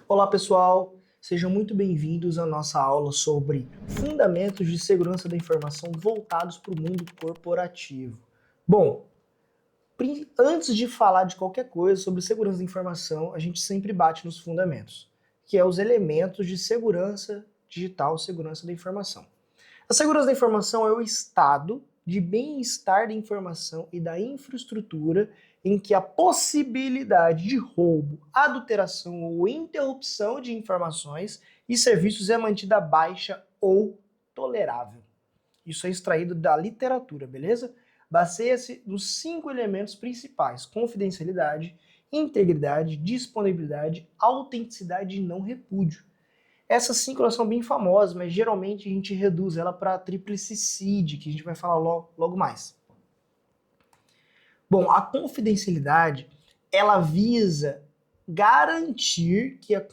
Olá pessoal, sejam muito bem-vindos à nossa aula sobre fundamentos de segurança da informação voltados para o mundo corporativo. Bom, antes de falar de qualquer coisa sobre segurança da informação, a gente sempre bate nos fundamentos, que é os elementos de segurança digital, segurança da informação. A segurança da informação é o estado de bem-estar da informação e da infraestrutura em que a possibilidade de roubo, adulteração ou interrupção de informações e serviços é mantida baixa ou tolerável. Isso é extraído da literatura, beleza? Baseia-se nos 5 elementos principais: confidencialidade, integridade, disponibilidade, autenticidade e não repúdio. Essas 5 elas são bem famosas, mas geralmente a gente reduz ela para a tríplice CID, que a gente vai falar logo mais. Bom, a confidencialidade, ela visa garantir que a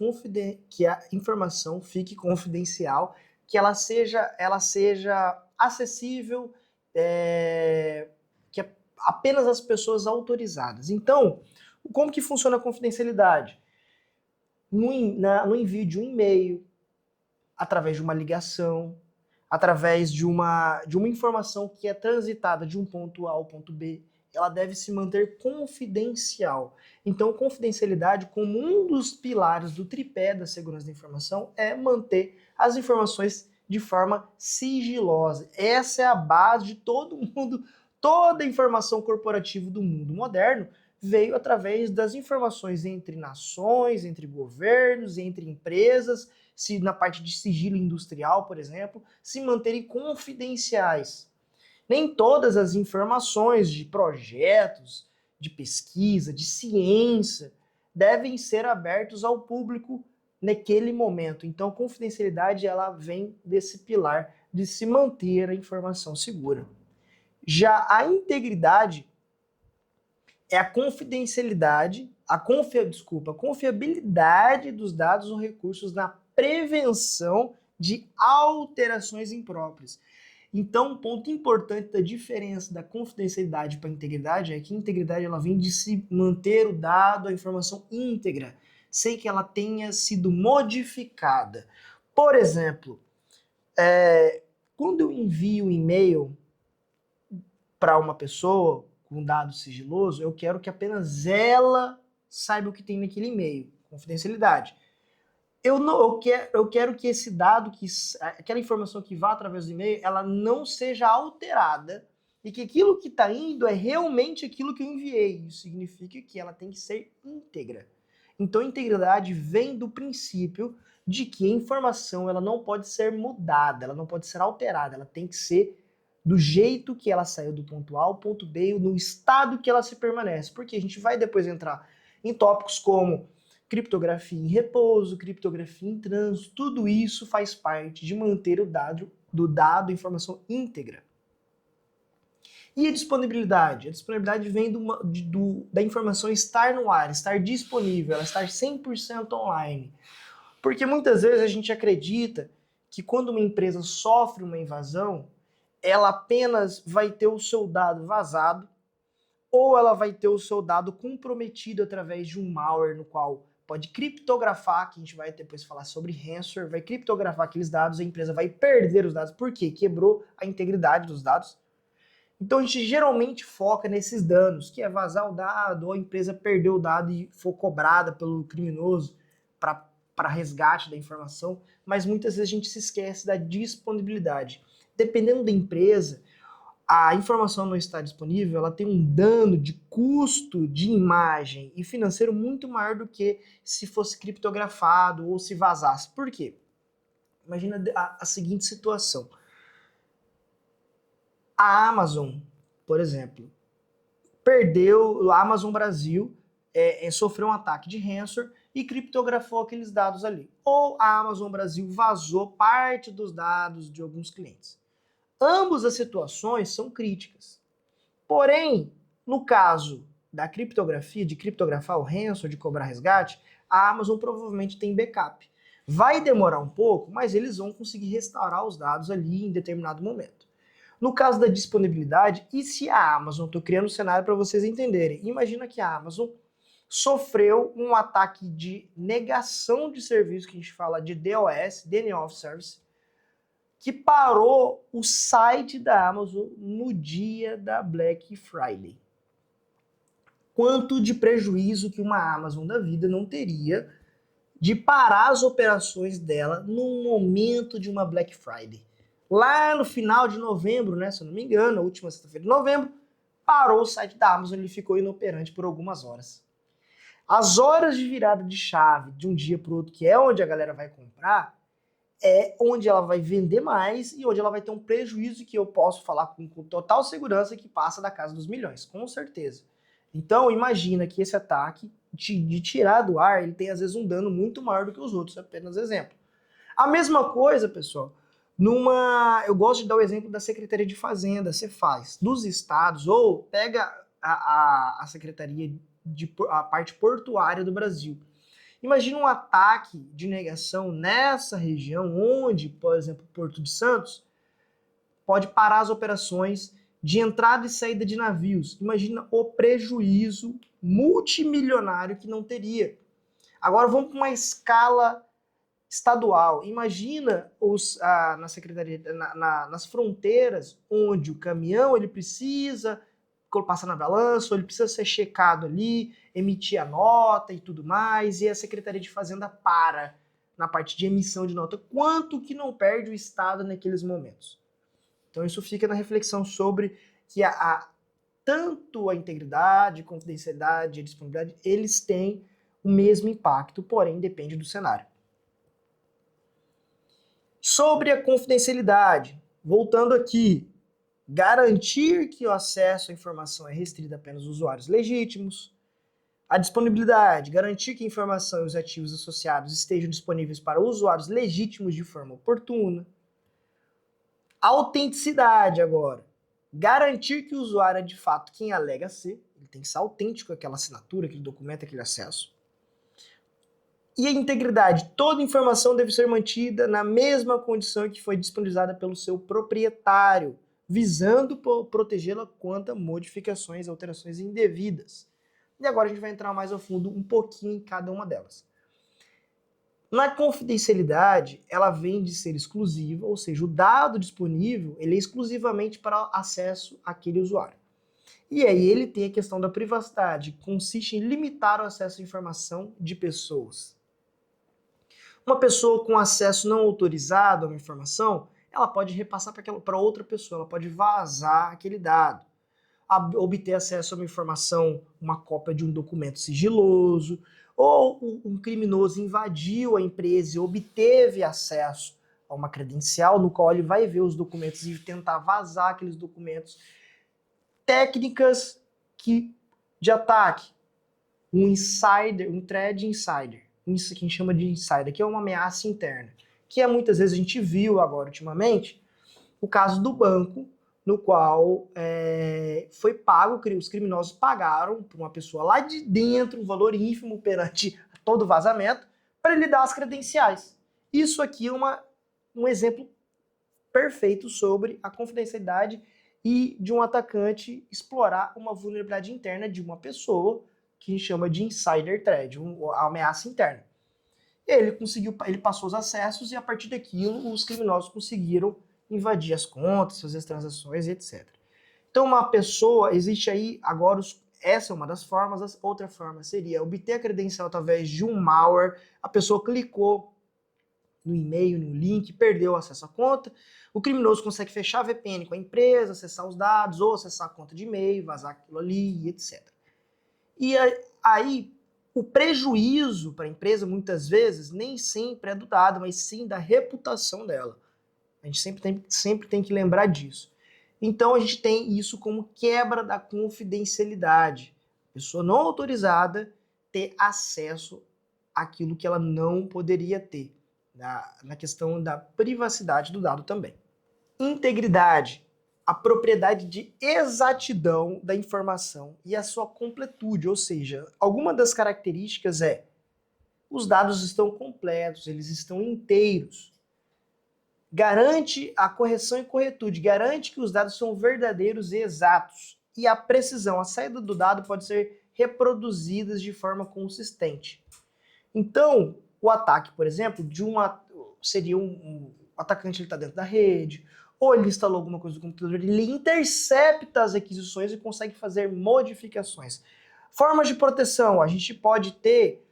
informação fique confidencial, que ela seja acessível, que apenas as pessoas autorizadas. Então, como que funciona a confidencialidade? No envio de um e-mail, através de uma ligação, através de uma informação que é transitada de um ponto A ao ponto B, ela deve se manter confidencial. Então, confidencialidade, como um dos pilares do tripé da segurança da informação, é manter as informações de forma sigilosa. Essa é a base de todo mundo, toda a informação corporativa do mundo moderno veio através das informações entre nações, entre governos, entre empresas, se na parte de sigilo industrial, por exemplo, se manterem confidenciais. Nem todas as informações de projetos, de pesquisa, de ciência, devem ser abertos ao público naquele momento. Então, a confidencialidade ela vem desse pilar de se manter a informação segura. Já a integridade é a confidencialidade, a confiabilidade dos dados ou recursos na prevenção de alterações impróprias. Então, um ponto importante da diferença da confidencialidade para a integridade é que a integridade ela vem de se manter o dado, a informação íntegra, sem que ela tenha sido modificada. Por exemplo, quando eu envio um e-mail para uma pessoa com dado sigiloso, eu quero que apenas ela saiba o que tem naquele e-mail, confidencialidade. Eu quero que esse dado, aquela informação que vá através do e-mail, ela não seja alterada e que aquilo que está indo é realmente aquilo que eu enviei. Isso significa que ela tem que ser íntegra. Então, a integridade vem do princípio de que a informação ela não pode ser mudada, ela não pode ser alterada, ela tem que ser do jeito que ela saiu do ponto A ao ponto B, no estado que ela se permanece. Porque a gente vai depois entrar em tópicos como criptografia em repouso, criptografia em trânsito, tudo isso faz parte de manter o dado, a informação íntegra. E a disponibilidade? A disponibilidade vem da informação estar no ar, estar disponível, ela estar 100% online. Porque muitas vezes a gente acredita que quando uma empresa sofre uma invasão, ela apenas vai ter o seu dado vazado ou ela vai ter o seu dado comprometido através de um malware no qual pode criptografar, que a gente vai depois falar sobre ransomware, vai criptografar aqueles dados, a empresa vai perder os dados. Por quê? Quebrou a integridade dos dados. Então a gente geralmente foca nesses danos, que é vazar o dado, ou a empresa perdeu o dado e for cobrada pelo criminoso para resgate da informação, mas muitas vezes a gente se esquece da disponibilidade. Dependendo da empresa, a informação não está disponível, ela tem um dano de custo de imagem e financeiro muito maior do que se fosse criptografado ou se vazasse. Por quê? Imagina a seguinte situação. A Amazon, por exemplo, a Amazon Brasil sofreu um ataque de ransomware e criptografou aqueles dados ali. Ou a Amazon Brasil vazou parte dos dados de alguns clientes. Ambas as situações são críticas. Porém, no caso da criptografia, de criptografar o ransomware, de cobrar resgate, a Amazon provavelmente tem backup. Vai demorar um pouco, mas eles vão conseguir restaurar os dados ali em determinado momento. No caso da disponibilidade, e se a Amazon, estou criando um cenário para vocês entenderem, imagina que a Amazon sofreu um ataque de negação de serviço, que a gente fala de DOS, Denial of Service, que parou o site da Amazon no dia da Black Friday. Quanto de prejuízo que uma Amazon da vida não teria de parar as operações dela no momento de uma Black Friday. Lá no final de novembro, né, se eu não me engano, na última sexta-feira de novembro, parou o site da Amazon e ele ficou inoperante por algumas horas. As horas de virada de chave de um dia para o outro, que é onde a galera vai comprar, é onde ela vai vender mais e onde ela vai ter um prejuízo que eu posso falar com total segurança que passa da casa dos milhões, com certeza. Então imagina que esse ataque de tirar do ar, ele tem às vezes um dano muito maior do que os outros, apenas exemplo. A mesma coisa, pessoal, eu gosto de dar o exemplo da Secretaria de Fazenda, Cefaz, dos estados, ou pega a Secretaria a parte portuária do Brasil. Imagina um ataque de negação nessa região, onde, por exemplo, Porto de Santos, pode parar as operações de entrada e saída de navios. Imagina o prejuízo multimilionário que não teria. Agora vamos para uma escala estadual. Imagina na secretaria, nas fronteiras, onde o caminhão ele precisa passar na balança, ou ele precisa ser checado ali, emitir a nota e tudo mais, e a Secretaria de Fazenda para na parte de emissão de nota. Quanto que não perde o Estado naqueles momentos? Então isso fica na reflexão sobre que tanto a integridade, a confidencialidade e a disponibilidade, eles têm o mesmo impacto, porém depende do cenário. Sobre a confidencialidade, voltando aqui, garantir que o acesso à informação é restrito apenas aos usuários legítimos. A disponibilidade, garantir que a informação e os ativos associados estejam disponíveis para usuários legítimos de forma oportuna. A autenticidade agora, garantir que o usuário é de fato quem alega ser, ele tem que ser autêntico aquela assinatura, aquele documento, aquele acesso. E a integridade, toda informação deve ser mantida na mesma condição que foi disponibilizada pelo seu proprietário, visando protegê-la contra modificações, alterações indevidas. E agora a gente vai entrar mais a fundo um pouquinho em cada uma delas. Na confidencialidade, ela vem de ser exclusiva, ou seja, o dado disponível ele é exclusivamente para acesso àquele usuário. E aí ele tem a questão da privacidade, que consiste em limitar o acesso à informação de pessoas. Uma pessoa com acesso não autorizado a uma informação, ela pode repassar para outra pessoa, ela pode vazar aquele dado, obter acesso a uma informação, uma cópia de um documento sigiloso, ou um criminoso invadiu a empresa e obteve acesso a uma credencial no qual ele vai ver os documentos e tentar vazar aqueles documentos. Técnicas de ataque, um insider, um threat insider, isso que a gente chama de insider, que é uma ameaça interna, que muitas vezes a gente viu agora ultimamente, o caso do banco, no qual foi pago, os criminosos pagaram para uma pessoa lá de dentro, um valor ínfimo perante todo vazamento, para ele dar as credenciais. Isso aqui é um exemplo perfeito sobre a confidencialidade e de um atacante explorar uma vulnerabilidade interna de uma pessoa, que a gente chama de insider threat, a ameaça interna. Ele passou os acessos e a partir daquilo os criminosos conseguiram invadir as contas, fazer as transações e etc. Então uma pessoa, existe aí agora, essa é uma das formas, outra forma seria obter a credencial através de um malware, a pessoa clicou no e-mail, no link, perdeu o acesso à conta, o criminoso consegue fechar a VPN com a empresa, acessar os dados, ou acessar a conta de e-mail, vazar aquilo ali, etc. E aí, o prejuízo para a empresa, muitas vezes, nem sempre é do dado, mas sim da reputação dela. A gente sempre tem que lembrar disso. Então, a gente tem isso como quebra da confidencialidade. Pessoa não autorizada ter acesso àquilo que ela não poderia ter, na questão da privacidade do dado também. Integridade, a propriedade de exatidão da informação e a sua completude, ou seja, alguma das características os dados estão completos, eles estão inteiros. Garante a correção e corretude, garante que os dados são verdadeiros e exatos. E a precisão, a saída do dado pode ser reproduzidas de forma consistente. Então, o ataque, por exemplo, seria o atacante está dentro da rede, ou ele instalou alguma coisa no computador, ele intercepta as requisições e consegue fazer modificações. Formas de proteção, a gente pode ter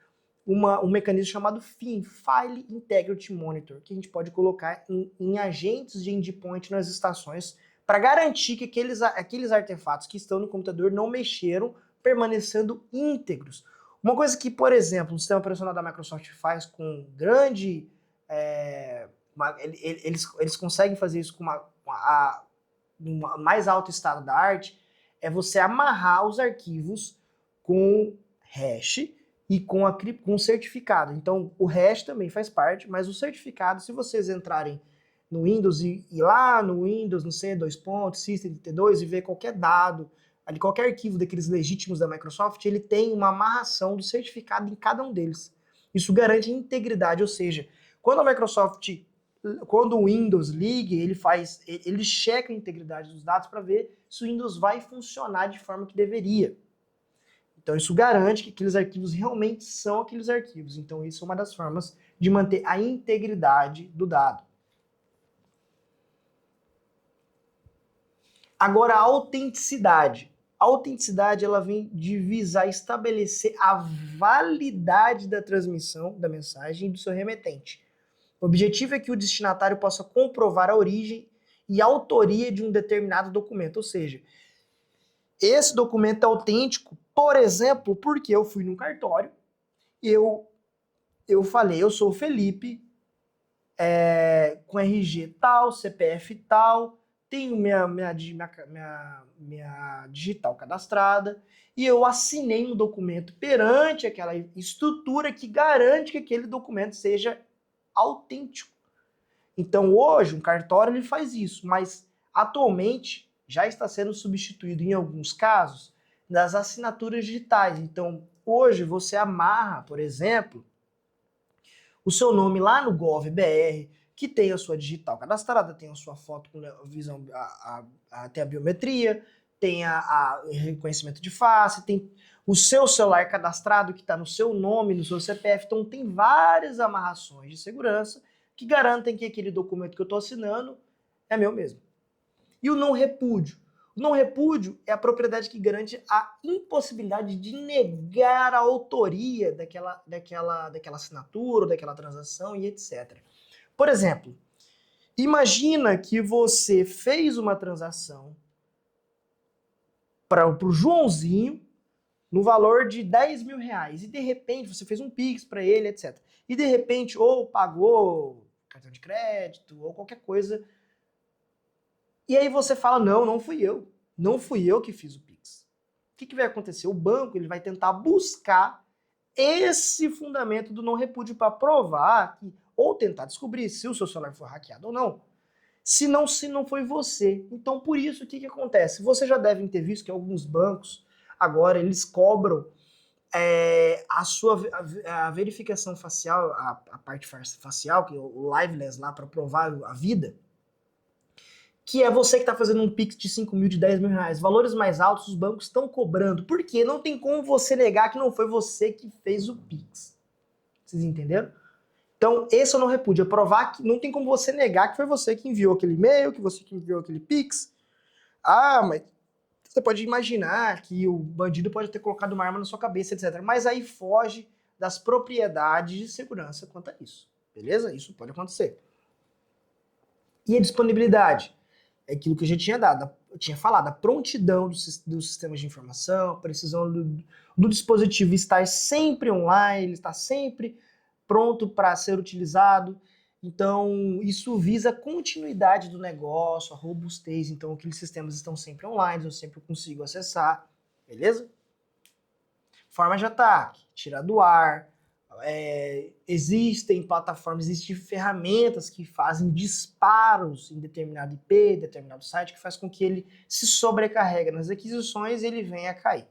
um mecanismo chamado FIM, File Integrity Monitor, que a gente pode colocar em agentes de endpoint nas estações para garantir que aqueles artefatos que estão no computador não mexeram, permanecendo íntegros. Uma coisa que, por exemplo, o sistema operacional da Microsoft faz com grande... eles conseguem fazer isso com uma mais alto estado da arte, é você amarrar os arquivos com hash e com o certificado. Então, o hash também faz parte, mas o certificado, se vocês entrarem no Windows e lá no Windows, no C, System T2 e ver qualquer dado, ali qualquer arquivo daqueles legítimos da Microsoft, ele tem uma amarração do certificado em cada um deles. Isso garante integridade, ou seja, quando o Windows ligue, ele checa a integridade dos dados para ver se o Windows vai funcionar de forma que deveria. Então isso garante que aqueles arquivos realmente são aqueles arquivos. Então isso é uma das formas de manter a integridade do dado. Agora a autenticidade. A autenticidade ela vem de visar estabelecer a validade da transmissão da mensagem e do seu remetente. O objetivo é que o destinatário possa comprovar a origem e a autoria de um determinado documento, ou seja, esse documento é autêntico, por exemplo, porque eu fui num cartório e eu falei, eu sou o Felipe, com RG tal, CPF tal, tenho minha digital cadastrada, e eu assinei um documento perante aquela estrutura que garante que aquele documento seja autêntico. Então hoje um cartório ele faz isso, mas atualmente já está sendo substituído em alguns casos das assinaturas digitais. Então hoje você amarra, por exemplo, o seu nome lá no GovBR, que tem a sua digital cadastrada, tem a sua foto com a visão, tem a biometria, tem a reconhecimento de face, tem o seu celular cadastrado que está no seu nome, no seu CPF. Então tem várias amarrações de segurança que garantem que aquele documento que eu estou assinando é meu mesmo. E o não repúdio? O não repúdio é a propriedade que garante a impossibilidade de negar a autoria daquela assinatura, daquela transação e etc. Por exemplo, imagina que você fez uma transação para o Joãozinho no valor de 10 mil reais e de repente você fez um Pix para ele, etc. E de repente ou pagou cartão de crédito ou qualquer coisa. E aí você fala, não fui eu. Não fui eu que fiz o Pix. O que vai acontecer? O banco ele vai tentar buscar esse fundamento do não repúdio para provar que, ou tentar descobrir se o seu celular foi hackeado ou não. Se não foi você. Então, por isso, o que acontece? Vocês já devem ter visto que alguns bancos, agora, eles cobram a verificação facial, a parte facial, que é o liveness lá para provar a vida, que é você que está fazendo um Pix de 5 mil, de 10 mil reais. Valores mais altos os bancos estão cobrando. Por quê? Não tem como você negar que não foi você que fez o Pix. Vocês entenderam? Então, esse eu não repúdio. É provar que não tem como você negar que foi você que enviou aquele e-mail, que você que enviou aquele Pix. Ah, mas você pode imaginar que o bandido pode ter colocado uma arma na sua cabeça, etc. Mas aí foge das propriedades de segurança quanto a isso. Beleza? Isso pode acontecer. E a disponibilidade? É aquilo que eu já tinha falado, a prontidão dos sistemas de informação, a precisão do dispositivo estar sempre online, ele está sempre pronto para ser utilizado. Então, isso visa a continuidade do negócio, a robustez. Então, aqueles sistemas estão sempre online, eu sempre consigo acessar, beleza? Forma de ataque, tirar do ar. Existem plataformas, existem ferramentas que fazem disparos em determinado IP, determinado site, que faz com que ele se sobrecarregue nas aquisições e ele venha a cair.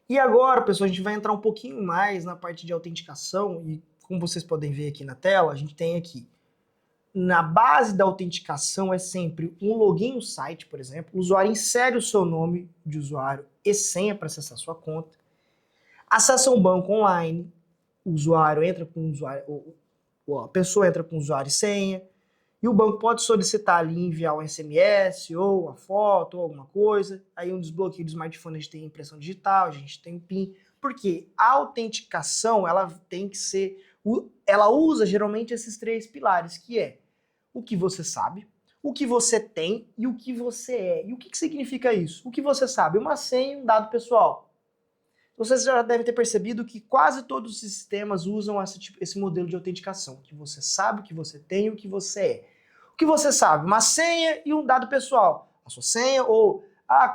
E agora, pessoal, a gente vai entrar um pouquinho mais na parte de autenticação e como vocês podem ver aqui na tela, a gente tem aqui na base da autenticação é sempre um login no site, por exemplo. O usuário insere o seu nome de usuário e senha para acessar sua conta. Acessa um banco online, o usuário entra com o usuário, a pessoa entra com o usuário e senha, e o banco pode solicitar ali enviar um SMS ou uma foto ou alguma coisa. Aí um desbloqueio do smartphone a gente tem impressão digital, a gente tem o PIN, porque a autenticação ela tem que ser, ela usa geralmente esses 3 pilares, que é o que você sabe, o que você tem e o que você é. E o que significa isso? O que você sabe? Uma senha e um dado pessoal. Vocês já devem ter percebido que quase todos os sistemas usam esse modelo de autenticação, que você sabe o que você tem e o que você é. O que você sabe? Uma senha e um dado pessoal. A sua senha ou,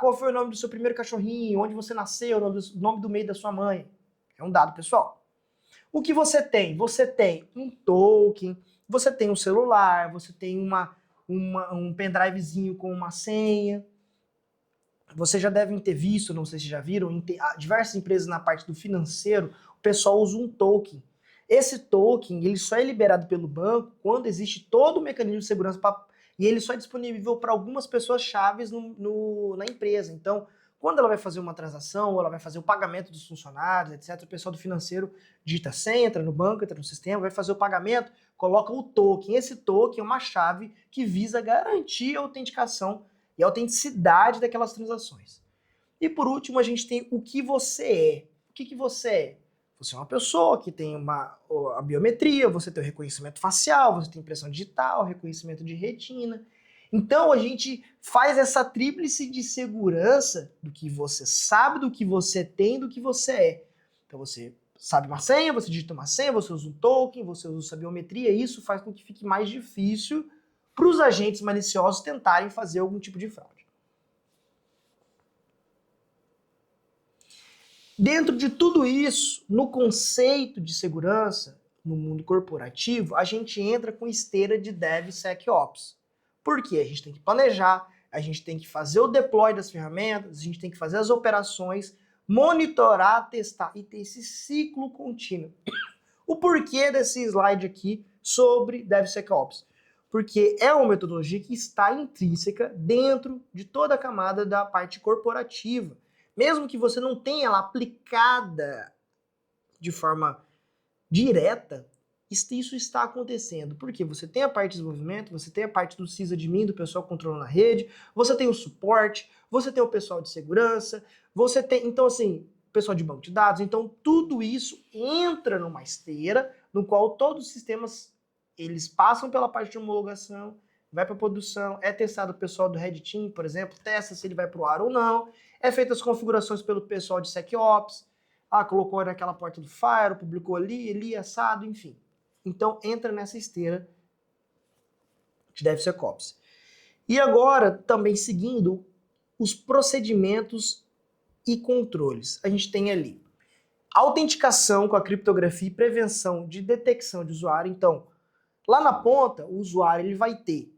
qual foi o nome do seu primeiro cachorrinho, onde você nasceu, o nome do meio da sua mãe. É um dado pessoal. O que você tem? Você tem um token, você tem um celular, você tem um pendrivezinho com uma senha. Vocês já devem ter visto, não sei se já viram, diversas empresas na parte do financeiro, o pessoal usa um token. Esse token, ele só é liberado pelo banco quando existe todo o mecanismo de segurança e ele só é disponível para algumas pessoas chaves na empresa. Então, quando ela vai fazer uma transação, ou ela vai fazer o pagamento dos funcionários, etc., o pessoal do financeiro digita a senha, entra no banco, entra no sistema, vai fazer o pagamento, coloca o token. Esse token é uma chave que visa garantir a autenticação e a autenticidade daquelas transações. E por último, a gente tem o que você é. O que você é? Você é uma pessoa que tem a biometria, você tem o reconhecimento facial, você tem impressão digital, reconhecimento de retina. Então a gente faz essa tríplice de segurança do que você sabe, do que você tem, do que você é. Então você sabe uma senha, você digita uma senha, você usa um token, você usa a biometria, e isso faz com que fique mais difícil para os agentes maliciosos tentarem fazer algum tipo de fraude. Dentro de tudo isso, no conceito de segurança, no mundo corporativo, a gente entra com esteira de DevSecOps. Por quê? A gente tem que planejar, a gente tem que fazer o deploy das ferramentas, a gente tem que fazer as operações, monitorar, testar e ter esse ciclo contínuo. O porquê desse slide aqui sobre DevSecOps? Porque é uma metodologia que está intrínseca dentro de toda a camada da parte corporativa. Mesmo que você não tenha ela aplicada de forma direta, isso está acontecendo. Porque você tem a parte de desenvolvimento, você tem a parte do sysadmin, do pessoal controlando a rede, você tem o suporte, você tem o pessoal de segurança, você tem, então assim, o pessoal de banco de dados, então tudo isso entra numa esteira no qual todos os sistemas eles passam pela parte de homologação, vai para produção, é testado o pessoal do Red Team, por exemplo, testa se ele vai para o ar ou não, é feitas as configurações pelo pessoal de SecOps, colocou naquela porta do Fire, publicou ali, assado, enfim. Então entra nessa esteira de DevSecOps. E agora, também seguindo os procedimentos e controles. A gente tem ali autenticação com a criptografia e prevenção de detecção de usuário. Então, lá na ponta, o usuário ele vai ter,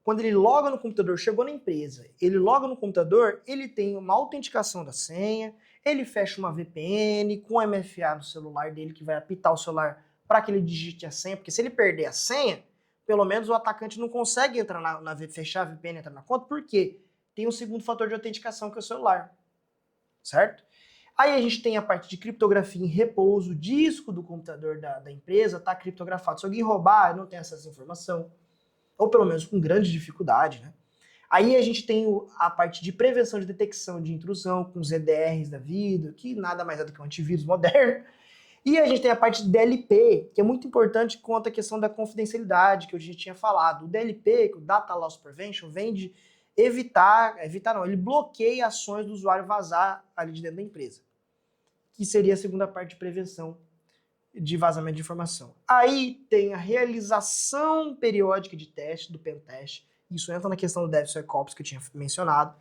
quando ele loga no computador, chegou na empresa, ele loga no computador, ele tem uma autenticação da senha, ele fecha uma VPN com MFA no celular dele, que vai apitar o celular para que ele digite a senha, porque se ele perder a senha, pelo menos o atacante não consegue entrar fechar a VPN e entrar na conta, porque tem um segundo fator de autenticação, que é o celular, certo? Aí a gente tem a parte de criptografia em repouso, o disco do computador da empresa está criptografado. Se alguém roubar, não tem essa informação, ou pelo menos com grande dificuldade, né? Aí a gente tem a parte de prevenção de detecção de intrusão, com os EDRs da vida, que nada mais é do que um antivírus moderno. E a gente tem a parte de DLP, que é muito importante quanto à questão da confidencialidade, que eu já tinha falado. O DLP, o Data Loss Prevention, vem de ele bloqueia ações do usuário vazar ali de dentro da empresa, que seria a segunda parte de prevenção de vazamento de informação. Aí tem a realização periódica de teste, do pentest. Isso entra na questão do DevSecOps que eu tinha mencionado,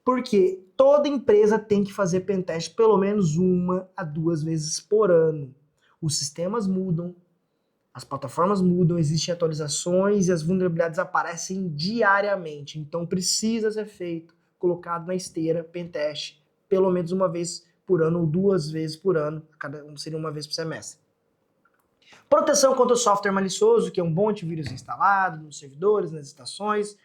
porque toda empresa tem que fazer pentest pelo menos 1 a 2 vezes por ano. Os sistemas mudam, as plataformas mudam, existem atualizações e as vulnerabilidades aparecem diariamente. Então precisa ser feito, colocado na esteira, pentest, pelo menos 1 vez por ano ou 2 vezes por ano, seria 1 vez por semestre. Proteção contra o software malicioso, que é um bom antivírus instalado nos servidores, nas estações.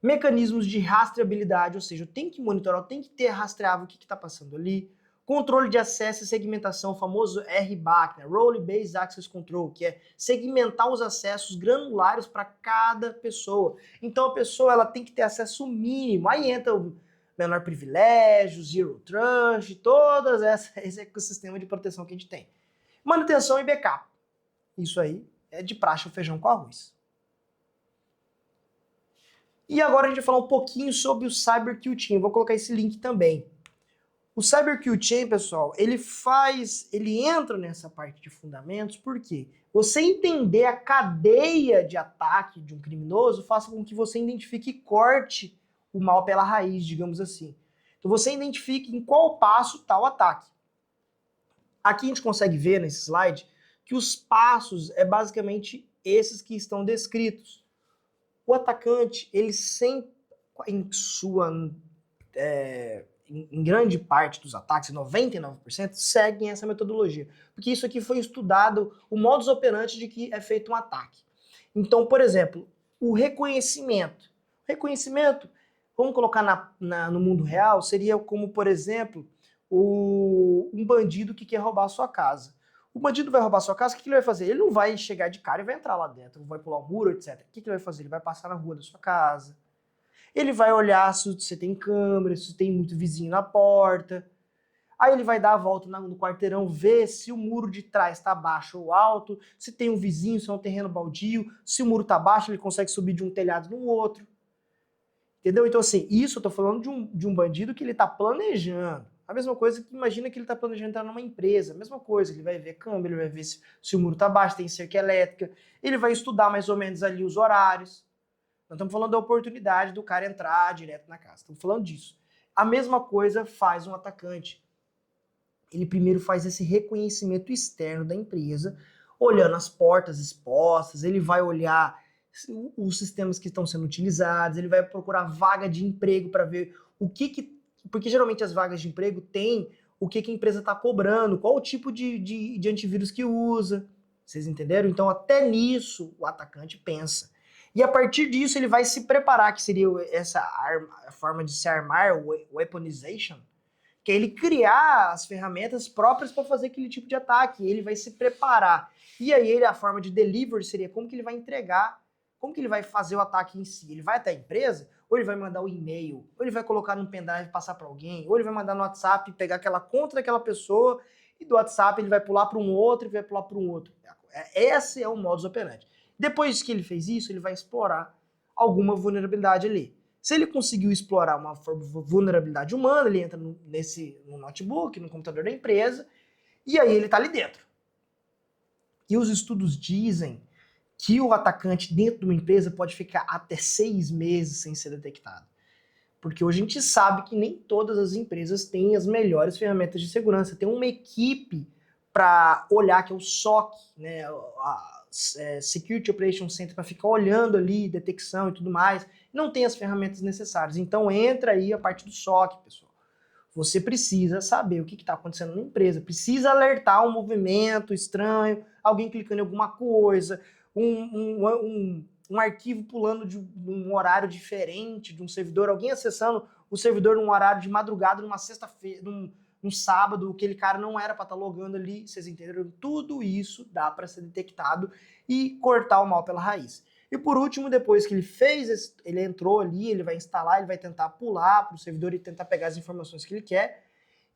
Mecanismos de rastreabilidade, ou seja, eu tenho que monitorar, eu tenho que ter rastreável o que está passando ali. Controle de acesso e segmentação, o famoso RBAC, né? Role Based Access Control, que é segmentar os acessos granulares para cada pessoa. Então a pessoa ela tem que ter acesso mínimo, aí entra o menor privilégio, Zero Trust, todo esse ecossistema de proteção que a gente tem. Manutenção e backup. Isso aí é de praxe o feijão com arroz. E agora a gente vai falar um pouquinho sobre o Cyber Kill Chain. Vou colocar esse link também. O Cyber Kill Chain, pessoal, ele entra nessa parte de fundamentos, porque você entender a cadeia de ataque de um criminoso faça com que você identifique e corte o mal pela raiz, digamos assim. Então você identifique em qual passo está o ataque. Aqui a gente consegue ver nesse slide que os passos é basicamente esses que estão descritos. O atacante, ele sempre, em grande parte dos ataques, 99%, seguem essa metodologia. Porque isso aqui foi estudado, o modus operandi de que é feito um ataque. Então, por exemplo, o reconhecimento. Reconhecimento, vamos colocar no mundo real, seria como, por exemplo, um bandido que quer roubar a sua casa. O bandido vai roubar a sua casa, o que ele vai fazer? Ele não vai chegar de cara e vai entrar lá dentro, vai pular o muro, etc. O que ele vai fazer? Ele vai passar na rua da sua casa. Ele vai olhar se você tem câmera, se tem muito vizinho na porta. Aí ele vai dar a volta no quarteirão, ver se o muro de trás está baixo ou alto, se tem um vizinho, se é um terreno baldio, se o muro está baixo, ele consegue subir de um telhado no outro. Entendeu? Então, assim, isso eu tô falando de um bandido que ele tá planejando. A mesma coisa que imagina que ele tá planejando entrar numa empresa. A mesma coisa, ele vai ver câmera, ele vai ver se o muro tá baixo, tem cerca elétrica. Ele vai estudar mais ou menos ali os horários. Nós estamos falando da oportunidade do cara entrar direto na casa. Estamos falando disso. A mesma coisa faz um atacante. Ele primeiro faz esse reconhecimento externo da empresa, olhando as portas expostas, ele vai olhar os sistemas que estão sendo utilizados, ele vai procurar vaga de emprego para ver porque geralmente as vagas de emprego têm o que a empresa está cobrando, qual o tipo de antivírus que usa. Vocês entenderam? Então até nisso o atacante pensa. E a partir disso ele vai se preparar, que seria essa a forma de se armar, o weaponization, que é ele criar as ferramentas próprias para fazer aquele tipo de ataque. Ele vai se preparar. E aí a forma de delivery seria como que ele vai entregar, como que ele vai fazer o ataque em si. Ele vai até a empresa, ou ele vai mandar o e-mail, ou ele vai colocar num pendrive e passar para alguém, ou ele vai mandar no WhatsApp e pegar aquela conta daquela pessoa, e do WhatsApp ele vai pular para um outro e vai pular para um outro. Esse é o modus operandi. Depois que ele fez isso, ele vai explorar alguma vulnerabilidade ali. Se ele conseguiu explorar uma vulnerabilidade humana, ele entra no notebook, no computador da empresa, e aí ele está ali dentro. E os estudos dizem que o atacante dentro de uma empresa pode ficar até 6 meses sem ser detectado. Porque hoje a gente sabe que nem todas as empresas têm as melhores ferramentas de segurança. Tem uma equipe para olhar, que é o SOC, né, Security Operations Center, para ficar olhando ali, detecção e tudo mais. Não tem as ferramentas necessárias. Então entra aí a parte do SOC, pessoal. Você precisa saber o que está acontecendo na empresa. Precisa alertar um movimento estranho, alguém clicando em alguma coisa, um arquivo pulando de um horário diferente de um servidor, alguém acessando o servidor num horário de madrugada, numa sexta-feira, num sábado, aquele cara não era para estar logando ali, vocês entenderam? Tudo isso dá para ser detectado e cortar o mal pela raiz. E por último, depois que ele entrou ali, ele vai instalar, ele vai tentar pular para o servidor e tentar pegar as informações que ele quer,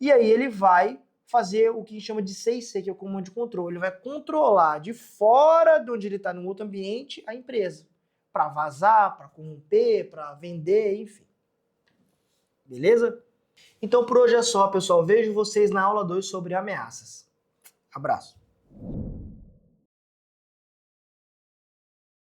e aí ele vai fazer o que a gente chama de C&C, que é o comando de controle. Ele vai controlar de fora de onde ele está, num outro ambiente, a empresa. Para vazar, para corromper, para vender, enfim. Beleza? Então por hoje é só, pessoal. Vejo vocês na aula 2 sobre ameaças. Abraço.